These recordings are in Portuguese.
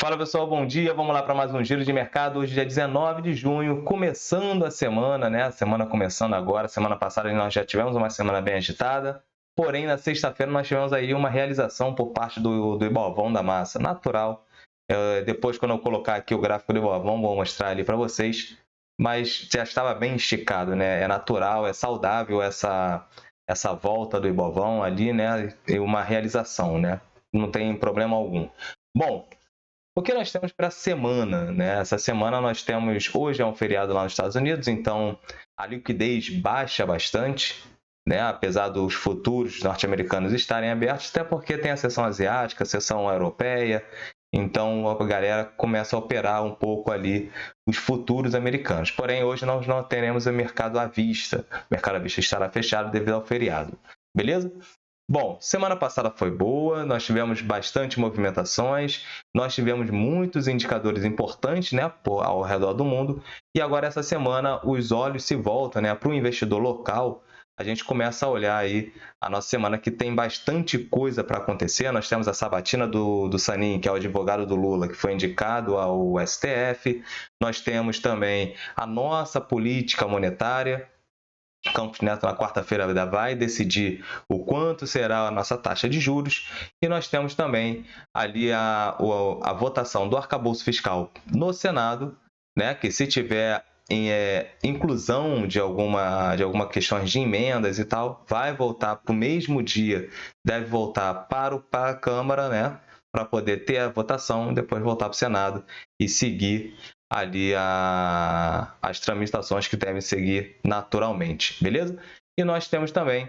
Fala pessoal, bom dia. Vamos lá para mais um giro de mercado. Hoje, dia 19 de junho, começando a semana, né? A semana começando agora. Semana passada nós já tivemos uma semana bem agitada. Porém, na sexta-feira nós tivemos aí uma realização por parte do Ibovão da massa. Natural. Depois, quando eu colocar aqui o gráfico do Ibovão, vou mostrar ali para vocês. Mas já estava bem esticado, né? É natural, é saudável essa volta do Ibovão ali, né? E uma realização, né? Não tem problema algum. Bom, o que nós temos para a semana, né? Essa semana nós temos, hoje é um feriado lá nos Estados Unidos, então a liquidez baixa bastante, né? Apesar dos futuros norte-americanos estarem abertos, até porque tem a sessão asiática, a sessão europeia, então a galera começa a operar um pouco ali os futuros americanos. Porém, hoje nós não teremos o mercado à vista. O mercado à vista estará fechado devido ao feriado. Beleza? Bom, semana passada foi boa, nós tivemos bastante movimentações, nós tivemos muitos indicadores importantes, né, ao redor do mundo, e agora essa semana os olhos se voltam, né, para o investidor local. A gente começa a olhar aí a nossa semana que tem bastante coisa para acontecer. Nós temos a sabatina do Sanin, que é o advogado do Lula, que foi indicado ao STF. Nós temos também a nossa política monetária. Campos Neto, na quarta-feira, vai decidir o quanto será a nossa taxa de juros. E nós temos também ali a votação do arcabouço fiscal no Senado, né, que se tiver inclusão de alguma questões de emendas e tal, vai voltar para o mesmo dia, deve voltar para a Câmara, né, para poder ter a votação, depois voltar para o Senado e seguir ali as tramitações que devem seguir naturalmente, beleza? E nós temos também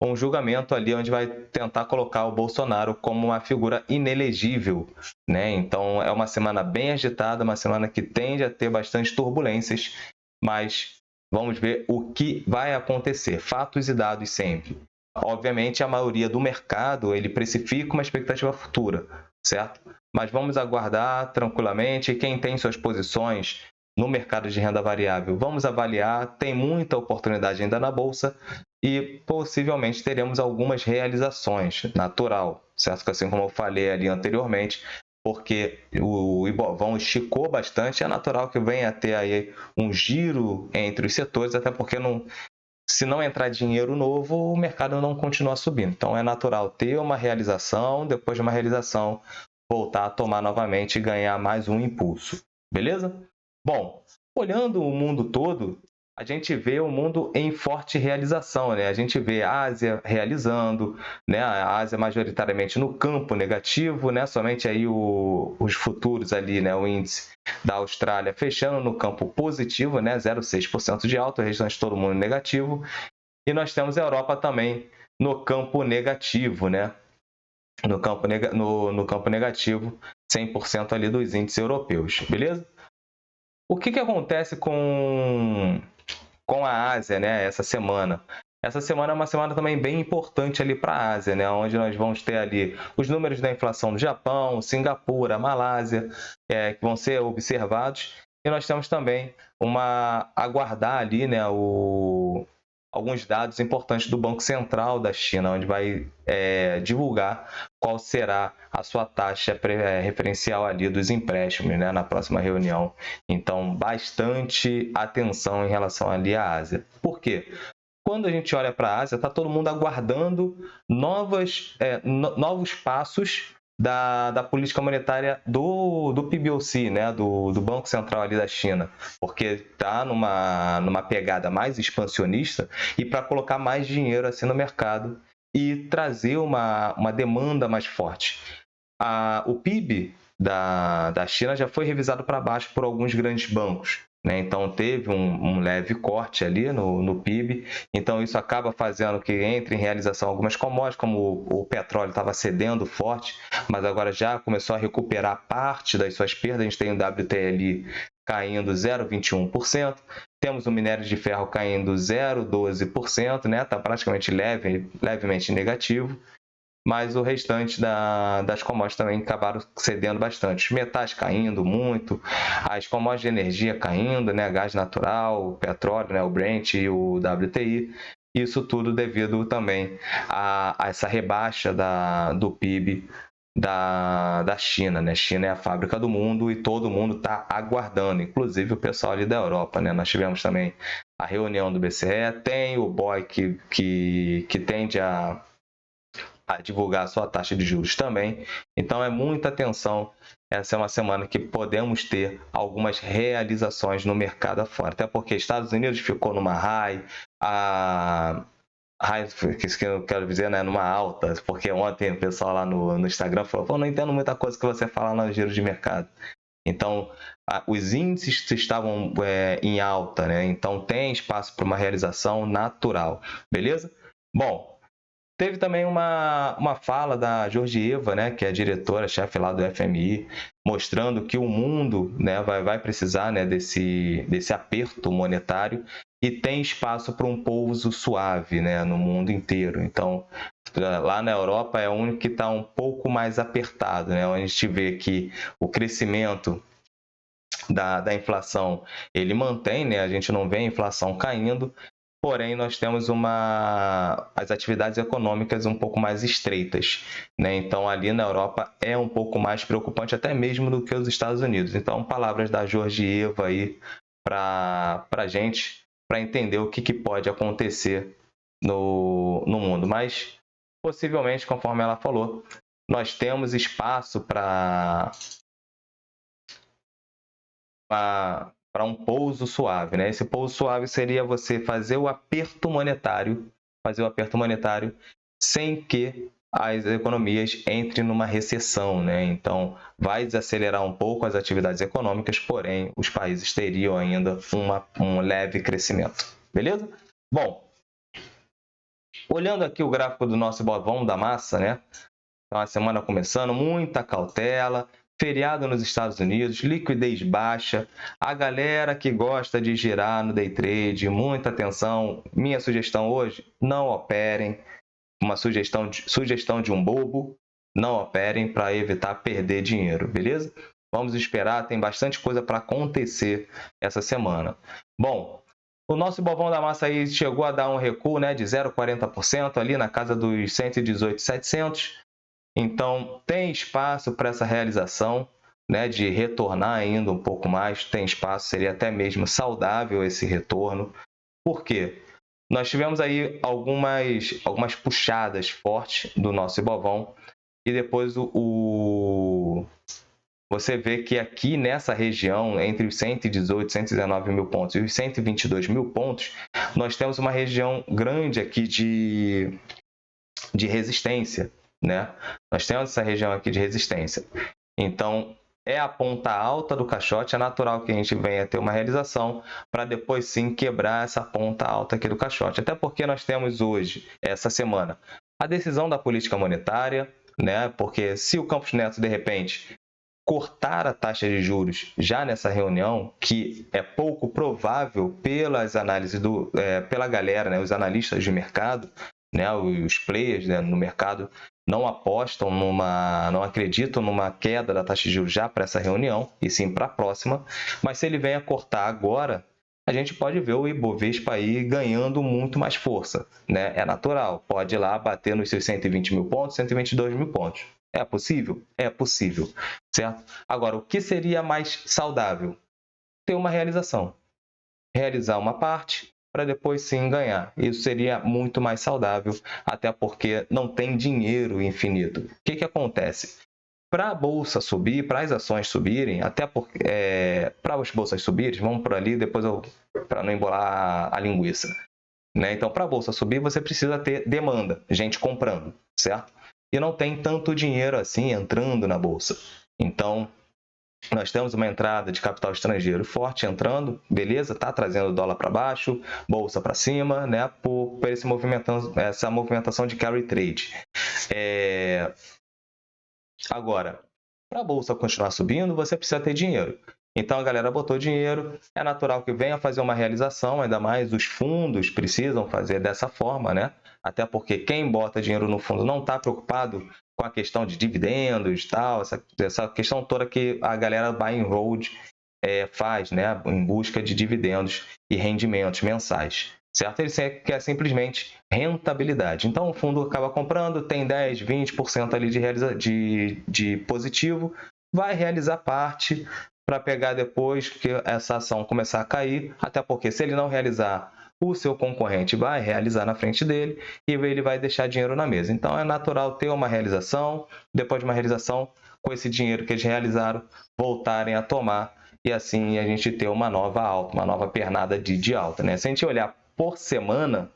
um julgamento ali onde vai tentar colocar o Bolsonaro como uma figura inelegível, né? Então é uma semana bem agitada, uma semana que tende a ter bastante turbulências, mas vamos ver o que vai acontecer. Fatos e dados sempre. Obviamente, a maioria do mercado ele precifica uma expectativa futura, certo? Mas vamos aguardar tranquilamente. Quem tem suas posições no mercado de renda variável, vamos avaliar. Tem muita oportunidade ainda na bolsa e possivelmente teremos algumas realizações, natural, certo? Assim como eu falei ali anteriormente, porque o Ibovão esticou bastante, é natural que venha a ter aí um giro entre os setores, até porque se não entrar dinheiro novo, o mercado não continua subindo. Então é natural ter uma realização, depois de uma realização, voltar a tomar novamente e ganhar mais um impulso. Beleza? Bom, olhando o mundo todo, a gente vê o mundo em forte realização, né? A gente vê a Ásia realizando, né? A Ásia majoritariamente no campo negativo, né? Somente aí os futuros ali, né? O índice da Austrália fechando no campo positivo, né? 0,6% de alta, o restante todo mundo negativo. E nós temos a Europa também no campo negativo, né? No campo negativo, 100% ali dos índices europeus, beleza? O que acontece com a Ásia, né, essa semana? Essa semana é uma semana também bem importante ali para a Ásia, né, onde nós vamos ter ali os números da inflação do Japão, Singapura, Malásia, que vão ser observados. E nós temos também aguardar ali, né, alguns dados importantes do Banco Central da China, onde vai divulgar qual será a sua taxa referencial ali dos empréstimos, né, na próxima reunião. Então, bastante atenção em relação ali à Ásia. Por quê? Quando a gente olha para a Ásia, está todo mundo aguardando novos passos da política monetária do PBOC, né, do Banco Central ali da China, porque está numa pegada mais expansionista e para colocar mais dinheiro assim no mercado e trazer uma demanda mais forte. O PIB da China já foi revisado para baixo por alguns grandes bancos, né? Então teve um leve corte ali no PIB, então isso acaba fazendo que entre em realização algumas commodities, como o petróleo estava cedendo forte, mas agora já começou a recuperar parte das suas perdas. A gente tem o WTI caindo 0,21%, temos o minério de ferro caindo 0,12%, né? Está praticamente levemente negativo. Mas o restante das commodities também acabaram cedendo bastante. Os metais caindo muito, as commodities de energia caindo, né? Gás natural, o petróleo, né? O Brent e o WTI. Isso tudo devido também a essa rebaixa do PIB da China, né? China é a fábrica do mundo e todo mundo está aguardando, inclusive o pessoal ali da Europa, né? Nós tivemos também a reunião do BCE, tem o BOE que tende a divulgar a sua taxa de juros também. Então é muita atenção. Essa é uma semana que podemos ter algumas realizações no mercado afora. Até porque Estados Unidos ficou numa high, a high, que eu quero dizer, né, numa alta, porque ontem o pessoal lá no Instagram falou: "Pô, não entendo muita coisa que você fala no giro de mercado." Então, os índices estavam em alta, né? Então tem espaço para uma realização natural, beleza? Bom, teve também uma fala da Georgieva, né, que é a diretora-chefe lá do FMI, mostrando que o mundo, né, vai precisar, né, desse aperto monetário e tem espaço para um pouso suave, né, no mundo inteiro. Então, lá na Europa é o único que está um pouco mais apertado, né, onde a gente vê que o crescimento da inflação ele mantém, né, a gente não vê a inflação caindo. Porém, nós temos as atividades econômicas um pouco mais estreitas, né? Então, ali na Europa é um pouco mais preocupante, até mesmo do que os Estados Unidos. Então, palavras da Georgieva aí para a gente, para entender o que pode acontecer no mundo. Mas, possivelmente, conforme ela falou, nós temos espaço para um pouso suave, né? Esse pouso suave seria você fazer o aperto monetário sem que as economias entrem numa recessão, né? Então, vai desacelerar um pouco as atividades econômicas, porém, os países teriam ainda um leve crescimento. Beleza? Bom, olhando aqui o gráfico do nosso Bovão da Massa, né? Então, a semana começando, muita cautela, feriado nos Estados Unidos, liquidez baixa, a galera que gosta de girar no day trade, muita atenção. Minha sugestão hoje, não operem. Uma sugestão de um bobo, não operem para evitar perder dinheiro, beleza? Vamos esperar, tem bastante coisa para acontecer essa semana. Bom, o nosso Bovão da Massa aí chegou a dar um recuo, né, de 0,40% ali na casa dos 118.700. Então, tem espaço para essa realização, né, de retornar ainda um pouco mais, tem espaço, seria até mesmo saudável esse retorno. Por quê? Nós tivemos aí algumas puxadas fortes do nosso Ibovão e depois você vê que aqui nessa região, entre os 118, 119 mil pontos e os 122 mil pontos, nós temos uma região grande aqui de resistência, né? Nós temos essa região aqui de resistência. Então, é a ponta alta do caixote, é natural que a gente venha ter uma realização para depois sim quebrar essa ponta alta aqui do caixote. Até porque nós temos hoje, essa semana, a decisão da política monetária, né? Porque se o Campos Neto, de repente, cortar a taxa de juros já nessa reunião, que é pouco provável pelas análises pela galera, né? Os analistas de mercado, né? Os players, né, no mercado não apostam não acreditam numa queda da taxa de juros já para essa reunião, e sim para a próxima. Mas se ele vem a cortar agora, a gente pode ver o Ibovespa aí ganhando muito mais força, né? É natural, pode ir lá bater nos seus 120 mil pontos, 122 mil pontos. É possível? É possível, certo? Agora, o que seria mais saudável? Ter uma realização. Realizar uma parte para depois sim ganhar. Isso seria muito mais saudável, até porque não tem dinheiro infinito. O que acontece? Para a bolsa subir, para as ações subirem, até porque para as bolsas subirem, vamos por ali, depois para não embolar a linguiça. Né? Então, para a bolsa subir, você precisa ter demanda, gente comprando, certo? E não tem tanto dinheiro assim entrando na bolsa. Então, nós temos uma entrada de capital estrangeiro forte entrando, beleza, está trazendo o dólar para baixo, bolsa para cima, né, por essa movimentação de carry trade. Agora, para a bolsa continuar subindo, você precisa ter dinheiro. Então a galera botou dinheiro, é natural que venha fazer uma realização, ainda mais os fundos precisam fazer dessa forma, né? Até porque quem bota dinheiro no fundo não está preocupado com a questão de dividendos e tal, essa questão toda que a galera buy and hold faz, né? Em busca de dividendos e rendimentos mensais, certo? Ele quer simplesmente rentabilidade. Então, o fundo acaba comprando, tem 10, 20% ali de positivo, vai realizar parte para pegar depois que essa ação começar a cair, até porque se ele não realizar, o seu concorrente vai realizar na frente dele e ele vai deixar dinheiro na mesa. Então, é natural ter uma realização, depois de uma realização, com esse dinheiro que eles realizaram, voltarem a tomar e assim a gente ter uma nova alta, uma nova pernada de alta, né? Se a gente olhar por semana,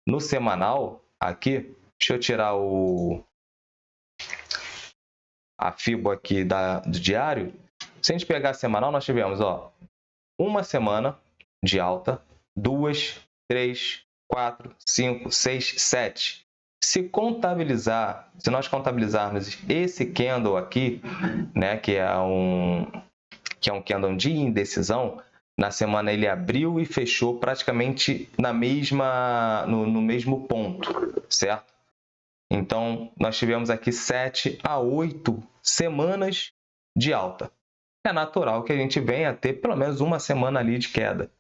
no semanal, aqui, deixa eu tirar a FIBO aqui do diário. Se a gente pegar semanal, nós tivemos uma semana de alta, 2, 3, 4, 5, 6, 7. Se nós contabilizarmos esse candle aqui, né, que é um candle de indecisão, na semana ele abriu e fechou praticamente no mesmo ponto, certo? Então, nós tivemos aqui 7 a 8 semanas de alta. É natural que a gente venha a ter pelo menos uma semana ali de queda,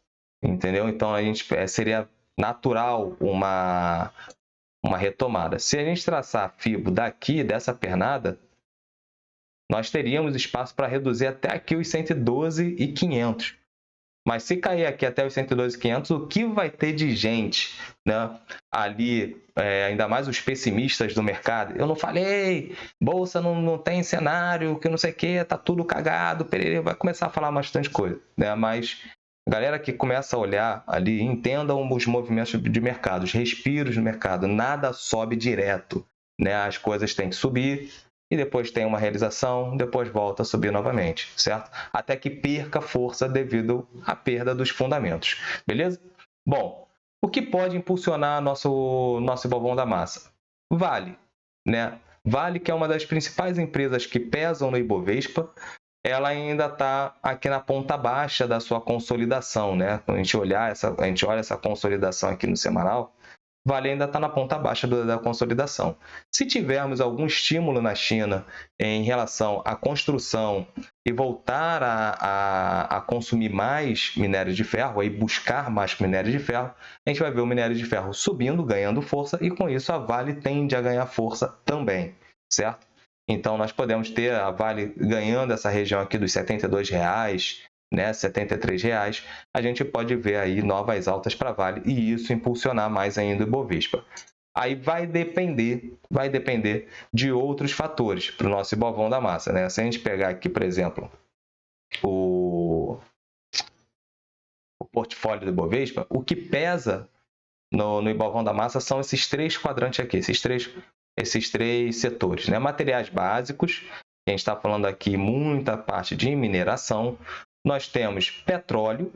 entendeu? Então, seria natural uma retomada. Se a gente traçar a FIBO dessa pernada, nós teríamos espaço para reduzir até aqui os 112.500. Mas se cair aqui até os 112.500, o que vai ter de gente, né, ali, ainda mais os pessimistas do mercado? Eu não falei, bolsa não tem cenário, que não sei o que, tá tudo cagado, vai começar a falar bastante coisa, né? Mas a galera que começa a olhar ali, entendam os movimentos de mercado, os respiros do mercado, nada sobe direto, né? As coisas têm que subir, e depois tem uma realização, depois volta a subir novamente, certo? Até que perca força devido à perda dos fundamentos, beleza? Bom, o que pode impulsionar nosso Ibovão da Massa? Vale, né? Vale, que é uma das principais empresas que pesam no Ibovespa, ela ainda está aqui na ponta baixa da sua consolidação, né? Quando a gente olha essa consolidação aqui no semanal, Vale ainda está na ponta baixa da consolidação. Se tivermos algum estímulo na China em relação à construção e voltar a consumir mais minério de ferro, aí buscar mais minério de ferro, a gente vai ver o minério de ferro subindo, ganhando força, e com isso a Vale tende a ganhar força também, certo? Então, nós podemos ter a Vale ganhando essa região aqui dos R$ 72, né, R$ 73, a gente pode ver aí novas altas para Vale e isso impulsionar mais ainda o Ibovespa. Aí vai depender de outros fatores para o nosso Ibovão da Massa, né? Se a gente pegar aqui, por exemplo, o portfólio do Ibovespa, o que pesa no Ibovão da Massa são esses três quadrantes aqui, esses três setores, né? Materiais básicos, a gente está falando aqui muita parte de mineração, nós temos petróleo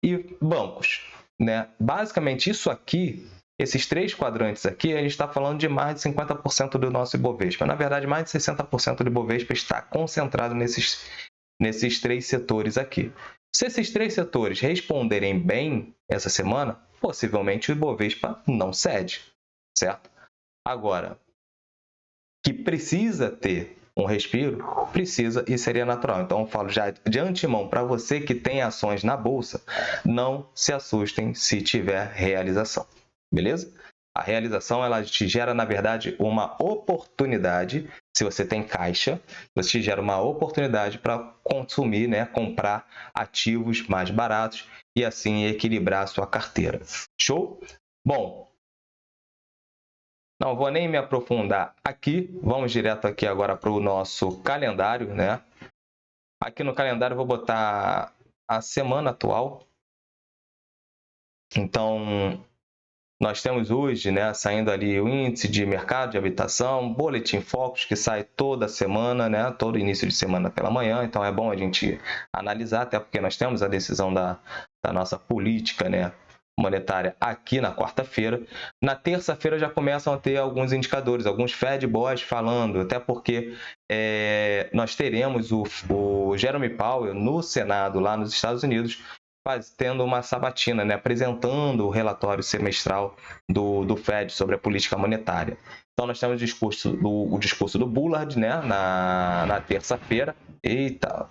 e bancos, né? Basicamente, isso aqui, esses três quadrantes aqui, a gente está falando de mais de 50% do nosso Ibovespa. Na verdade, mais de 60% do Ibovespa está concentrado nesses três setores aqui. Se esses três setores responderem bem essa semana, possivelmente o Ibovespa não cede, certo? Agora, que precisa ter um respiro, precisa e seria natural. Então, eu falo já de antemão para você que tem ações na bolsa, não se assustem se tiver realização, beleza? A realização, ela te gera, na verdade, uma oportunidade. Se você tem caixa, você te gera uma oportunidade para consumir, né, comprar ativos mais baratos e assim equilibrar a sua carteira. Show? Bom, não vou nem me aprofundar aqui, vamos direto aqui agora para o nosso calendário, né? Aqui no calendário eu vou botar a semana atual. Então, nós temos hoje, né, saindo ali o índice de mercado de habitação, Boletim Focus, que sai toda semana, né, todo início de semana pela manhã. Então, é bom a gente analisar, até porque nós temos a decisão da nossa política, né, monetária aqui na quarta-feira. Na terça-feira já começam a ter alguns indicadores, alguns Fed Boys falando, até porque nós teremos o Jerome Powell no Senado, lá nos Estados Unidos, tendo uma sabatina, né, apresentando o relatório semestral do Fed sobre a política monetária. Então, nós temos o discurso do Bullard, né, na terça-feira. Eita,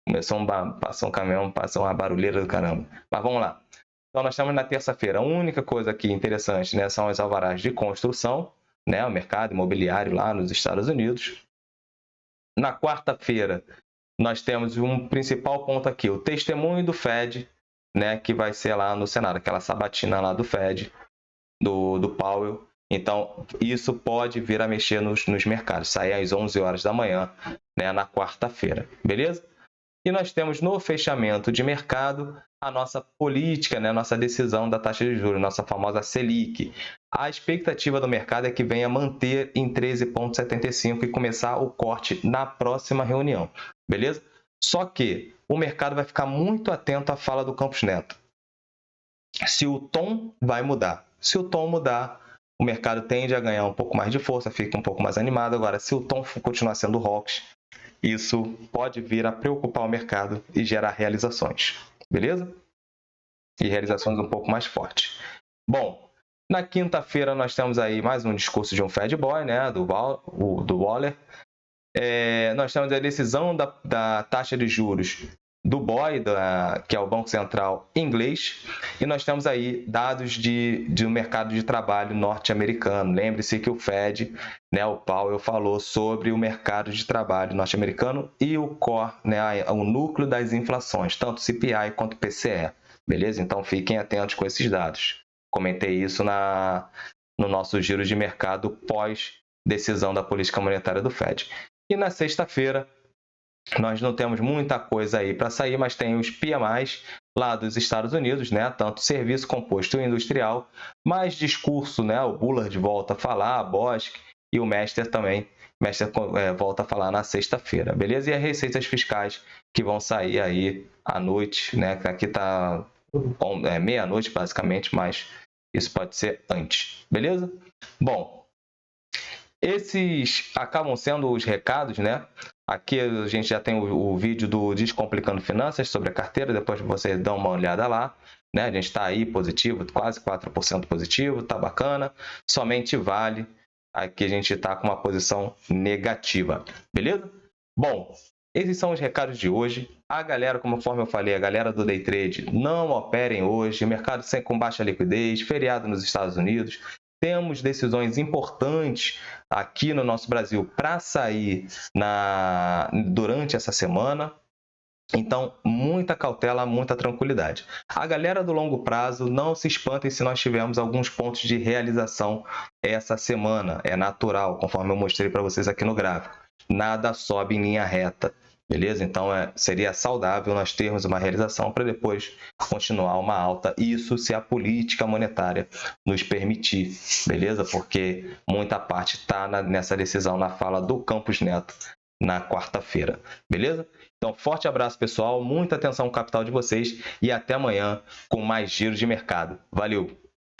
começou passou um caminhão, passou uma barulheira do caramba. Mas vamos lá. Então, nós temos na terça-feira, a única coisa aqui interessante, né, são os alvarás de construção, né, o mercado imobiliário lá nos Estados Unidos. Na quarta-feira, nós temos um principal ponto aqui, o testemunho do Fed, né, que vai ser lá no Senado, aquela sabatina lá do Fed, do Powell. Então, isso pode vir a mexer nos mercados, sair às 11 horas da manhã, né, na quarta-feira, beleza? E nós temos no fechamento de mercado a nossa política, né, a nossa decisão da taxa de juros, nossa famosa Selic. A expectativa do mercado é que venha manter em 13,75 e começar o corte na próxima reunião, beleza? Só que o mercado vai ficar muito atento à fala do Campos Neto. Se o tom vai mudar. Se o tom mudar, o mercado tende a ganhar um pouco mais de força, fica um pouco mais animado. Agora, se o tom continuar sendo hawkish, isso pode vir a preocupar o mercado e gerar realizações, beleza? E realizações um pouco mais fortes. Bom, na quinta-feira nós temos aí mais um discurso de um Fed Boy, né, do Waller. Nós temos a decisão da taxa de juros do BOE, que é o Banco Central inglês, e nós temos aí dados do mercado de trabalho norte-americano. Lembre-se que o Fed, né, o Powell, falou sobre o mercado de trabalho norte-americano e o core, né, o núcleo das inflações, tanto CPI quanto PCE, beleza? Então fiquem atentos com esses dados. Comentei isso no nosso giro de mercado pós-decisão da política monetária do Fed. E na sexta-feira, nós não temos muita coisa aí para sair, mas tem os PMIs lá dos Estados Unidos, né? Tanto serviço composto e industrial, mais discurso, né? O Bullard volta a falar, a Bostic e o Mester também. Mester volta a falar na sexta-feira, beleza? E as receitas fiscais que vão sair aí à noite, né? Aqui tá meia-noite basicamente, mas isso pode ser antes, beleza? Bom, esses acabam sendo os recados, né? Aqui a gente já tem o vídeo do Descomplicando Finanças sobre a carteira, depois vocês dão uma olhada lá, né? A gente está aí positivo, quase 4% positivo, tá bacana. Somente Vale, aqui a gente está com uma posição negativa, beleza? Bom, esses são os recados de hoje. A galera, conforme eu falei, a galera do Day Trade, não operem hoje, mercado com baixa liquidez, feriado nos Estados Unidos. Temos decisões importantes aqui no nosso Brasil para sair durante essa semana. Então, muita cautela, muita tranquilidade. A galera do longo prazo, não se espantem se nós tivermos alguns pontos de realização essa semana. É natural, conforme eu mostrei para vocês aqui no gráfico. Nada sobe em linha reta, beleza? Então, seria saudável nós termos uma realização para depois continuar uma alta. Isso se a política monetária nos permitir, beleza? Porque muita parte está nessa decisão, na fala do Campos Neto na quarta-feira, beleza? Então, forte abraço, pessoal. Muita atenção ao capital de vocês e até amanhã com mais giro de mercado. Valeu!